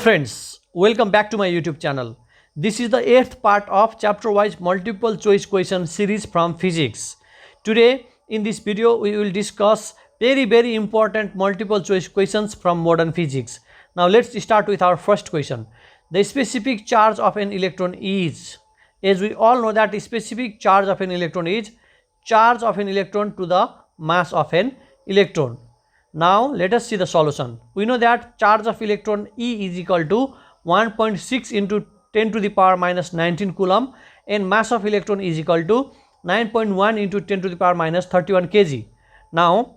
friends, welcome back to my YouTube channel. This is the 8th part of chapter wise multiple choice question series from physics. Today in this video we will discuss very important multiple choice questions from modern physics. Now let's start with our first question. The specific charge of an electron is, as we all know that specific charge of an electron is charge of an electron to the mass of an electron. Now let us see the solution. We know that charge of electron E is equal to 1.6 into 10 to the power minus 19 coulomb and mass of electron is equal to 9.1 into 10 to the power minus 31 kg. Now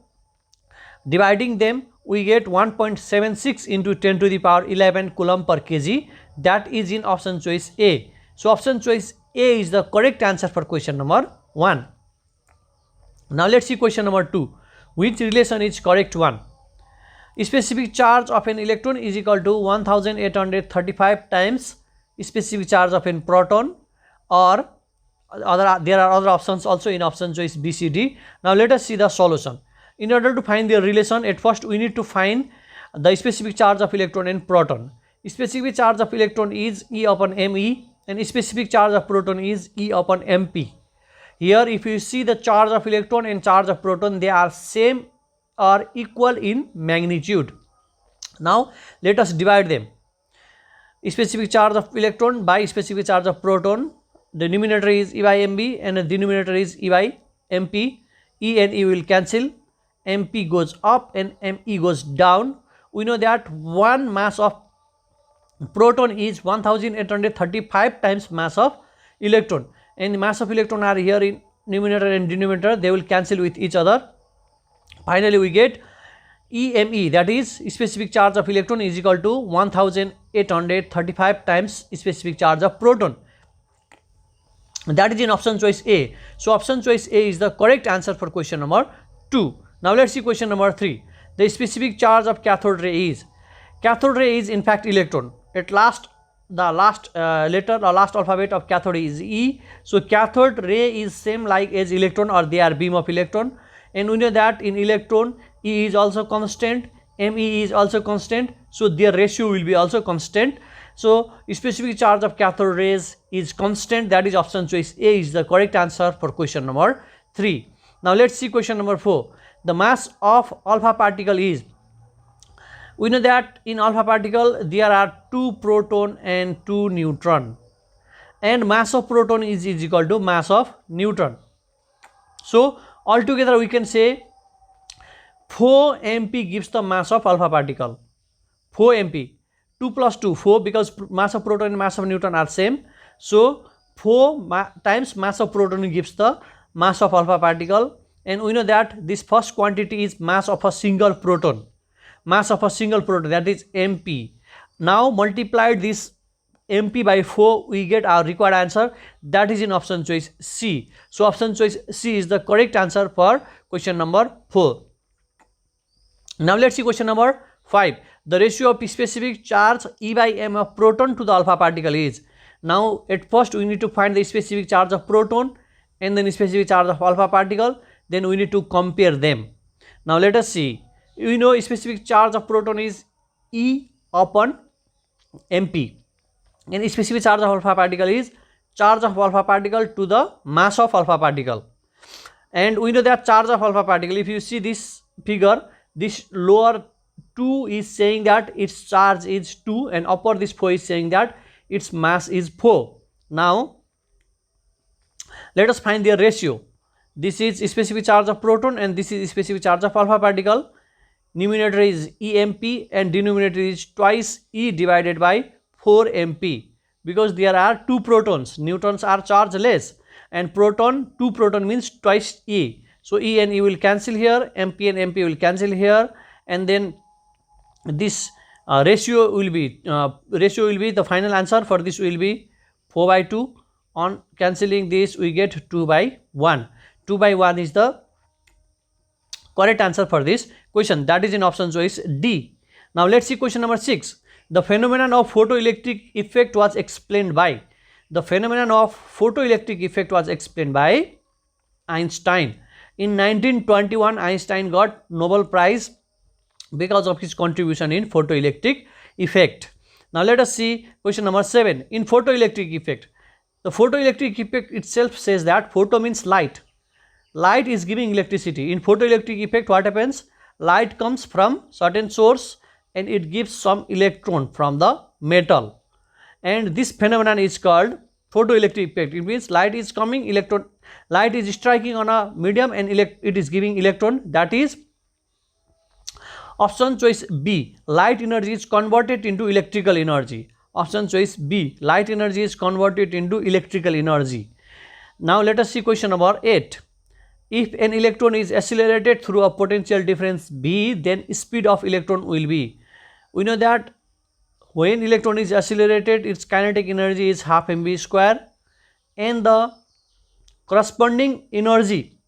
dividing them we get 1.76 into 10 to the power 11 coulomb per kg, that is in option choice A. So option choice A is the correct answer for question number 1. Now let's see question number 2. Which relation is correct one? Specific charge of an electron is equal to 1835 times specific charge of an proton, or there are other options also in option choice B, C, D. Now let us see the solution. In order to find the relation, at first we need to find the specific charge of electron and proton. Specific charge of electron is E upon ME and specific charge of proton is E upon MP. Here if you see the charge of electron and charge of proton, they are same or equal in magnitude. Now let us divide them. Specific charge of electron by specific charge of proton. The numerator is E by MB and the denominator is E by MP. E and E will cancel. MP goes up and ME goes down. We know that one mass of proton is 1835 times mass of electron, and the mass of electron are here in numerator and denominator, they will cancel with each other. Finally we get EME, that is specific charge of electron is equal to 1835 times specific charge of proton. That is in option choice A. So option choice A is the correct answer for question number 2. Now let's see question number 3. The specific charge of cathode ray is in fact electron. At last the last letter or last alphabet of cathode is E. So cathode ray is same like as electron, or they are beam of electron, and we know that in electron E is also constant, ME is also constant, so their ratio will be also constant. So specific charge of cathode rays is constant, that is option choice A is the correct answer for question number 3. Now let's see question number 4. The mass of alpha particle is, we know that in alpha particle there are 2 proton and 2 neutron, and mass of proton is equal to mass of neutron. So altogether we can say 4 MP gives the mass of alpha particle. 4 MP, 2 plus 2, 4, because mass of proton and mass of neutron are same. So 4 times mass of proton gives the mass of alpha particle, and we know that this first quantity is mass of a single proton. Mass of a single proton, that is MP. Now multiplied this MP by 4, we get our required answer, that is in option choice C. So option choice C is the correct answer for question number 4. Now let's see question number 5. The ratio of specific charge E by M of proton to the alpha particle is. Now at first we need to find the specific charge of proton and then specific charge of alpha particle, then we need to compare them. Now let us see. We know specific charge of proton is E upon MP, and specific charge of alpha particle is charge of alpha particle to the mass of alpha particle. And we know that charge of alpha particle, if you see this figure, this lower 2 is saying that its charge is 2 and upper this 4 is saying that its mass is 4. Now let us find their ratio. This is specific charge of proton and this is specific charge of alpha particle. Numerator is EMP and denominator is twice E divided by 4 MP, because there are 2 protons. Neutrons are chargeless, and 2 proton means twice E. So E and E will cancel here, MP and MP will cancel here, and then this ratio will be the final answer for this will be 4 by 2. On cancelling this we get 2 by 1. 2 by 1 is the correct answer for this question, that is in option choice D. Now let's see question number 6. The phenomenon of photoelectric effect was explained by. The phenomenon of photoelectric effect was explained by Einstein. In 1921 Einstein got Nobel Prize because of his contribution in photoelectric effect. Now let us see question number 7. In photoelectric effect, the photoelectric effect itself says that photo means light. Light is giving electricity. In photoelectric effect, what happens? Light comes from certain source and it gives some electron from the metal, and this phenomenon is called photoelectric effect. It means light is coming, light is striking on a medium and it is giving electron. That is option choice B. Light energy is converted into electrical energy. Option choice B. Light energy is converted into electrical energy. Now let us see question number 8. If an electron is accelerated through a potential difference B, then speed of electron will be. We know that when electron is accelerated, its kinetic energy is half mv square, and the corresponding energy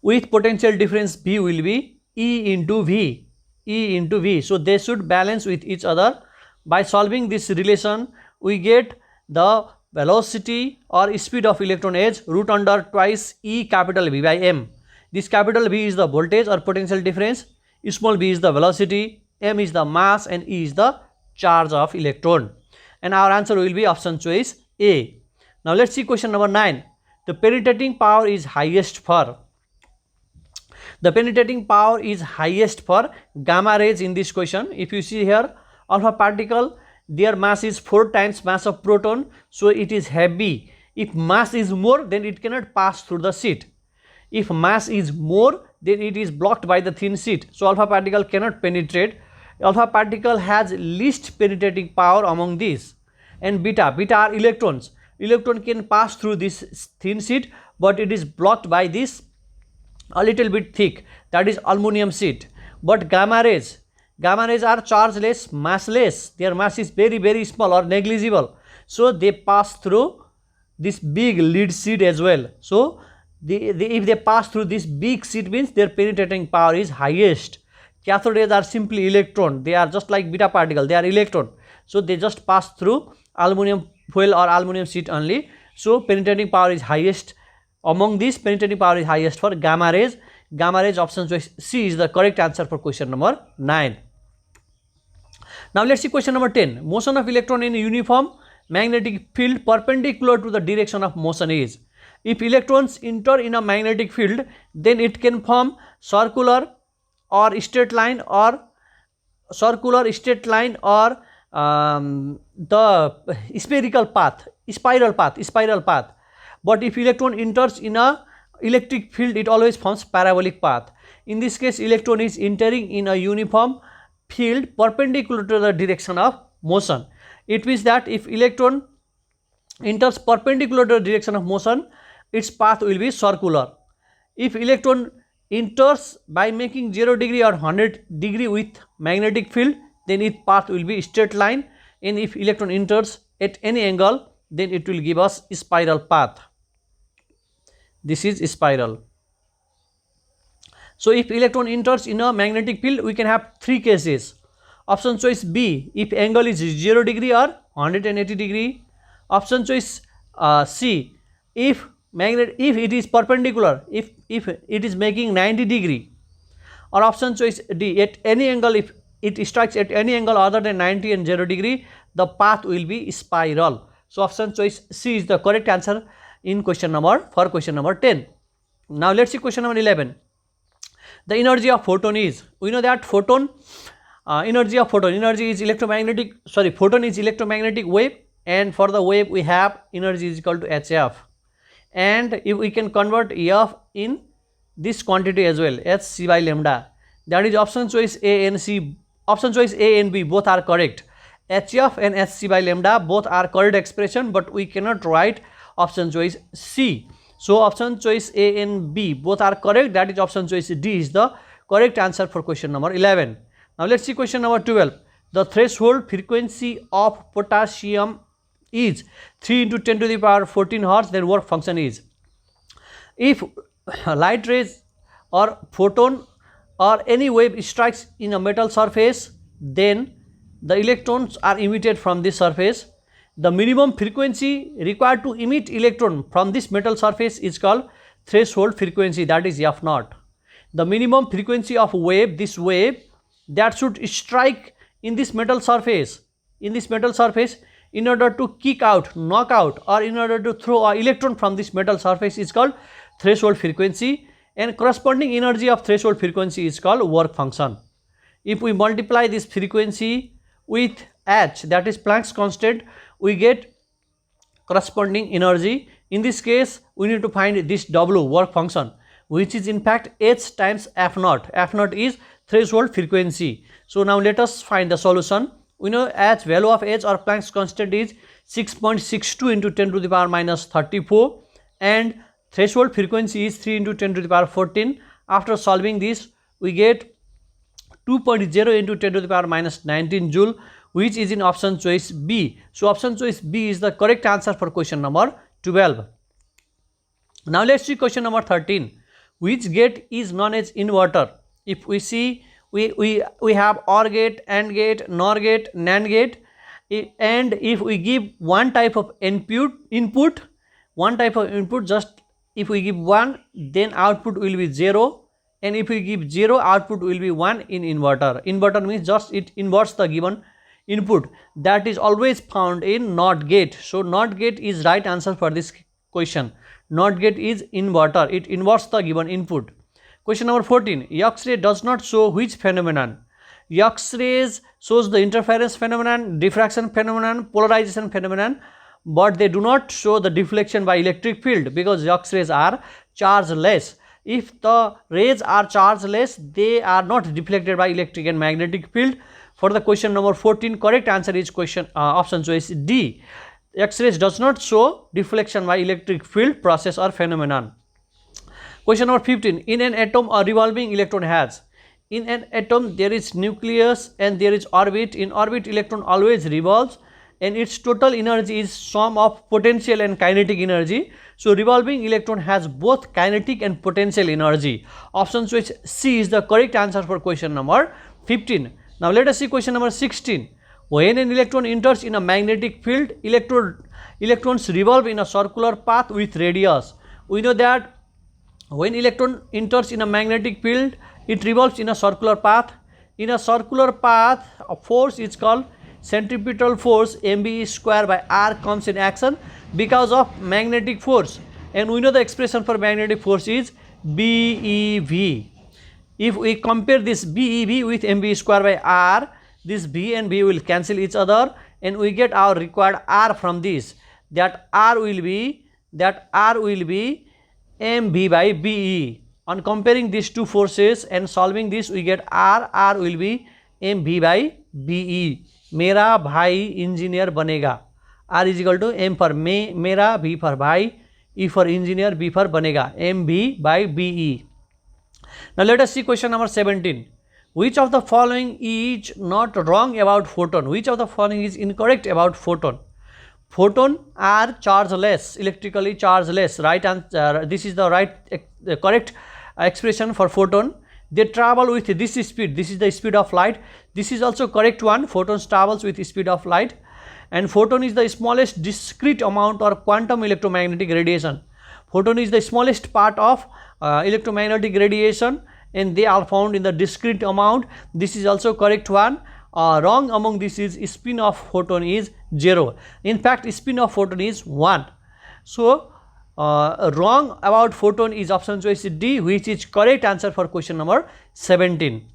with potential difference B will be E into V. E into V. So they should balance with each other. By solving this relation, we get the velocity or speed of electron as root under twice E capital V by M. This capital V is the voltage or potential difference, small v is the velocity, M is the mass, and E is the charge of electron. And our answer will be option choice A. Now let's see question number 9. The penetrating power is highest for. The penetrating power is highest for gamma rays in this question. If you see here, alpha particle, their mass is 4 times mass of proton, so it is heavy. If mass is more, then it cannot pass through the sheet. If mass is more, then it is blocked by the thin sheet, so alpha particle cannot penetrate. Alpha particle has least penetrating power among these. And beta are electrons. Electron can pass through this thin sheet, but it is blocked by this a little bit thick, that is aluminum sheet. But gamma rays are chargeless, massless. Their mass is very, very small or negligible, so they pass through this big lead sheet as well. So if they pass through this big sheet, means their penetrating power is highest. Cathode rays are simply electron. They are just like beta particle, they are electron, so they just pass through aluminum foil or aluminum sheet only. So penetrating power is highest. Among these, penetrating power is highest for gamma rays. Gamma rays, option choice C is the correct answer for question number 9. Now let's see question number 10. Motion of electron in a uniform magnetic field perpendicular to the direction of motion is. If electrons enter in a magnetic field, then it can form circular or straight line or the spherical path, spiral path. But if electron enters in a electric field, it always forms parabolic path. In this case, electron is entering in a uniform field perpendicular to the direction of motion. It means that if electron enters perpendicular to the direction of motion, its path will be circular. If electron enters by making 0 degree or 100 degree with magnetic field, then its path will be straight line. And if electron enters at any angle, then it will give us spiral path. This is spiral. So if electron enters in a magnetic field, we can have 3 cases. Option choice B, if angle is 0 degree or 180 degree. Option choice C, if it is perpendicular, if it is making 90 degree. Or option choice D, at any angle, if it strikes at any angle other than 90 and 0 degree, the path will be spiral. So option choice C is the correct answer in question number 10. Now let's see question number 11. The energy of photon is. We know that energy is electromagnetic. Photon is electromagnetic wave, and for the wave we have energy is equal to hf. And if we can convert f in this quantity as well, hc by lambda, that is option choice A and C. Option choice A and B both are correct. hf and hc by lambda both are correct expression, but we cannot write option choice C. So option choice A and B both are correct, that is option choice D is the correct answer for question number 11. Now let's see question number 12. The threshold frequency of potassium is 3 into 10 to the power 14 Hz, then work function is. If light rays or photon or any wave strikes in a metal surface, then the electrons are emitted from this surface. The minimum frequency required to emit electron from this metal surface is called threshold frequency, that is f naught. The minimum frequency of wave, this wave that should strike in this metal surface, in this metal surface, in order to kick out, knock out, or in order to throw an electron from this metal surface is called threshold frequency, and corresponding energy of threshold frequency is called work function. If we multiply this frequency with h, that is Planck's constant, we get corresponding energy. In this case, we need to find this W, work function, which is in fact h times f naught. F naught is threshold frequency. So now let us find the solution. We know h, value of h or Planck's constant is 6.62 into 10 to the power minus 34, and threshold frequency is 3 into 10 to the power 14. After solving this, we get 2.0 into 10 to the power minus 19 joule, which is in option choice B. So option choice B is the correct answer for question number 12. Now let's see question number 13. Which gate is known as inverter? If we see, we have OR gate, AND gate, NOR gate, NAND gate, and if we give one type of input, just if we give 1, then output will be 0, and if we give 0, output will be 1 in inverter. Inverter means just it inverts the given input. That is always found in NOT gate. So NOT gate is right answer for this question. NOT gate is inverter, it inverts the given input. Question number 14. X-ray does not show which phenomenon? X-rays shows the interference phenomenon, diffraction phenomenon, polarization phenomenon, but they do not show the deflection by electric field, because X-rays are chargeless. If the rays are chargeless, they are not deflected by electric and magnetic field. For the question number 14, correct answer is option choice D. X-rays does not show deflection by electric field process or phenomenon. Question number 15. In an atom, a revolving electron has. In an atom, there is nucleus and there is orbit. In orbit, electron always revolves, and its total energy is sum of potential and kinetic energy. So revolving electron has both kinetic and potential energy. Option choice C is the correct answer for question number 15. Now let us see question number 16. When an electron enters in a magnetic field, electrons revolve in a circular path with radius. We know that when electron enters in a magnetic field, it revolves in a circular path. In a circular path, a force is called centripetal force, mv square by r comes in action because of magnetic force, and we know the expression for magnetic force is BeV. If we compare this BeV with mv square by r, this V and V will cancel each other, and we get our required R from this. That R will be mv by Be. On comparing these two forces and solving this, we get R will be mv by Be. मेरा भाई engineer बनेगा. R is equal to M for मेरा, B for भाई, E for engineer, B for बनेगा, MV by BE. Now let us see question number 17. Which of the following is not wrong about photon? Which of the following is incorrect about photon? Photon are chargeless, electrically chargeless. Right answer. This is the correct expression for photon. They travel with this speed. This is the speed of light. This is also correct one. Photons travels with the speed of light, and photon is the smallest discrete amount or quantum electromagnetic radiation. Photon is the smallest part of electromagnetic radiation, and they are found in the discrete amount. This is also correct one. Wrong among this is spin of photon is 0. In fact, spin of photon is 1. So wrong about photon is option choice D, which is correct answer for question number 17.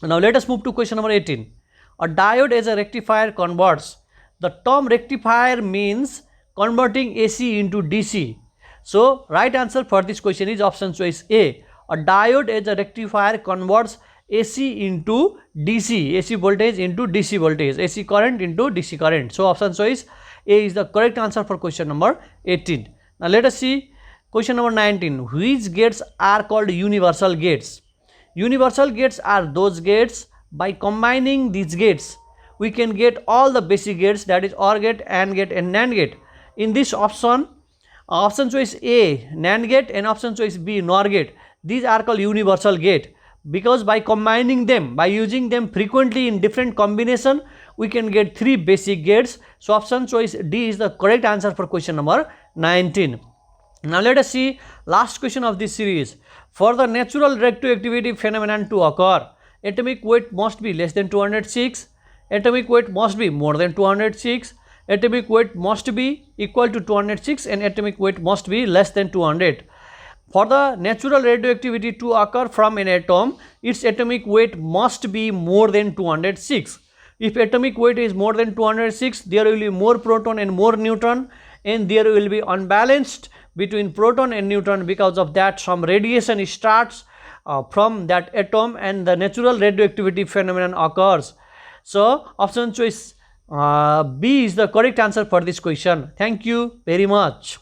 Now let us move to question number 18. A diode as a rectifier converts. The term rectifier means converting AC into DC. So right answer for this question is option choice A. A diode as a rectifier converts AC into DC, AC voltage into DC voltage, AC current into DC current. So option choice A is the correct answer for question number 18. Now let us see question number 19. Which gates are called universal gates? Universal gates are those gates, by combining these gates we can get all the basic gates, that is OR gate, AND gate and NAND gate. In this option, option choice A NAND gate and option choice B NOR gate, these are called universal gate, because by combining them, by using them frequently in different combination, we can get 3 basic gates. So option choice D is the correct answer for question number 19. Now let us see last question of this series. For the natural radioactivity phenomenon to occur, atomic weight must be less than 206, atomic weight must be more than 206, atomic weight must be equal to 206, and atomic weight must be less than 200. For the natural radioactivity to occur from an atom, its atomic weight must be more than 206. If atomic weight is more than 206, there will be more proton and more neutron, and there will be unbalanced between proton and neutron. Because of that, some radiation starts from that atom and the natural radioactivity phenomenon occurs. So option choice B is the correct answer for this question. Thank you very much.